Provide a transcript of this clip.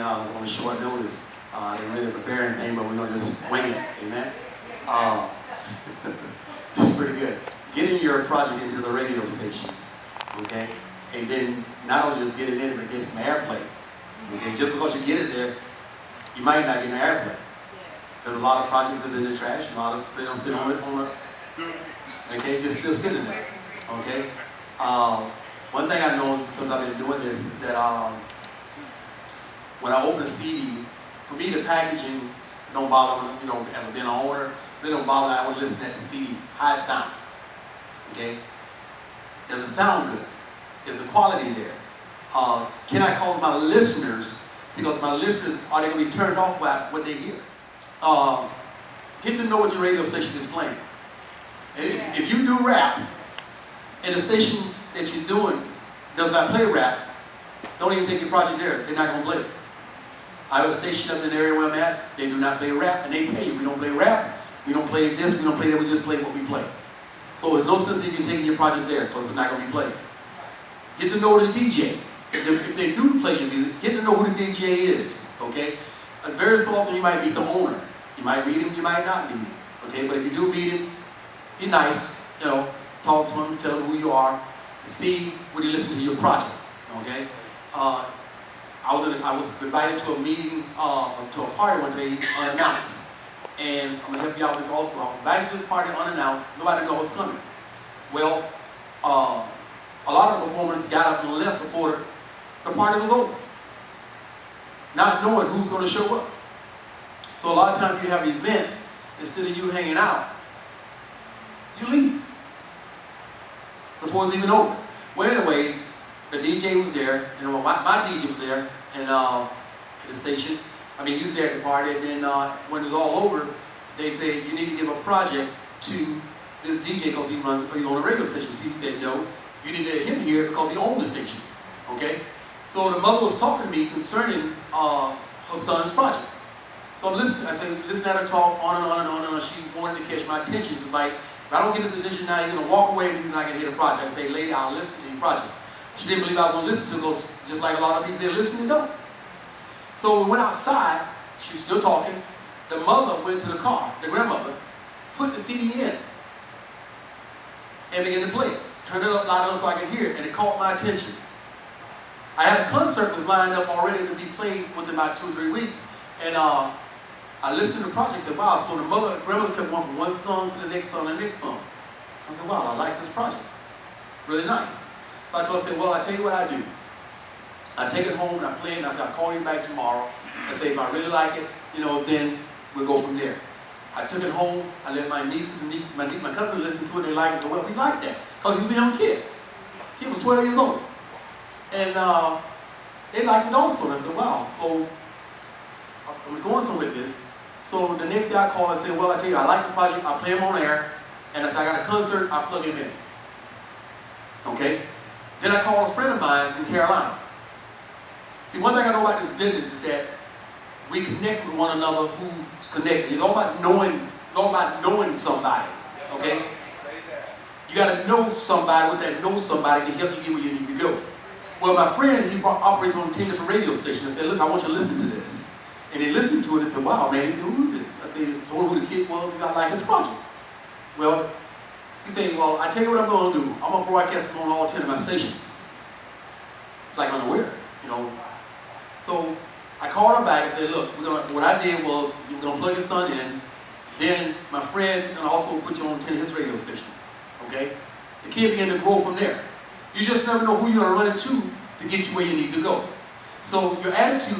on a short notice. Didn't really prepare anything, but we're going to just wing it. Amen. This is pretty good. Getting your project into the radio station, okay? And then not only just get it in, but get some airplay. Okay? Just because you get it there, you might not get an airplay. There's a lot of projects that's in the trash, a lot of sit on it, okay, just still sitting there. Okay? One thing I know since I've been doing this is that when I open a CD, for me the packaging don't bother, as being an owner, it don't bother. I would listen at the CD, how it sounds. Okay? Does it sound good? Is the quality there? Can I call my listeners? Because my listeners, are they going to be turned off by what they hear? Get to know what your radio station is playing. If you do rap, and the station that you're doing does not play rap, don't even take your project there. They're not going to play it. I have a station up in the area where I'm at. They do not play rap, and they tell you, we don't play rap, we don't play this, we don't play that, we just play what we play. So there's no sense in you taking your project there, because it's not going to be played. Get to know the DJ. If they do play your music, get to know who the DJ is, okay? It's very so often you might meet the owner. You might meet him, you might not meet him, okay? But if you do meet him, be nice, talk to him, tell him who you are, see when he listens to your project, okay? I was invited to a meeting, to a party one day unannounced. And I'm going to help you out with this also. I was invited to this party unannounced. Nobody knew I was coming. Well, a lot of performers got up and left before the party was over, not knowing who's going to show up. So a lot of times you have events, instead of you hanging out, you leave before it's even over. Well, anyway, the DJ was there, my DJ was there, and at the station. He was there at the party, and then when it was all over, they said, you need to give a project to this DJ because he's on the radio station. So he said, no, you need to let him here because he owns the station, okay? So the mother was talking to me concerning her son's project. So I'm listening, I said, listen at her talk on and on and on and on. She wanted to catch my attention. It's like, if I don't get this attention now, he's going to walk away and he's not going to hear the project. I say, lady, I'll listen to your project. She didn't believe I was going to listen to it because just like a lot of people, they're listening and don't. So we went outside, she was still talking. The mother went to the car, the grandmother, put the CD in and began to play it. Turned it up loud enough so I could hear it, and it caught my attention. I had a concert that was lined up already to be played within about 2 or 3 weeks, and I listened to the project and said, wow, so the grandmother kept going from one song to the next song and the next song. I said, wow, I like this project. Really nice. So I told her, I said, well, I tell you what I do. I take it home and I play it, and I said, I'll call you back tomorrow. I say, if I really like it, then we'll go from there. I took it home, I let my nieces and my cousin listen to it, they liked it. I said, well, we like that. Because he was a young kid. He was 12 years old. And they liked it also. And I said, wow, so I'm going somewhere with this. So the next day I called, I said, well, I tell you, I like the project, I play him on air, and I said, I got a concert, I plug him in. Okay? Then I called a friend of mine in Carolina. See, one thing I know about this business is that we connect with one another who's connected. It's all about knowing somebody. Okay? You got to know somebody with that know somebody can help you get where you need to go. Well, my friend, he operates on 10 different radio stations. I said, look, I want you to listen to this. And they listened to it and said, wow, man. He said, who is this? I said, told him who the kid was. He got like his project. Well, he said, well, I tell you what I'm going to do. I'm going to broadcast it on all 10 of my stations. It's like unaware, So I called her back and said, look, what I did was, we're going to plug your son in. Then my friend is going to also put you on 10 of his radio stations. Okay? The kid began to grow from there. You just never know who you're going to run into to get you where you need to go. So your attitude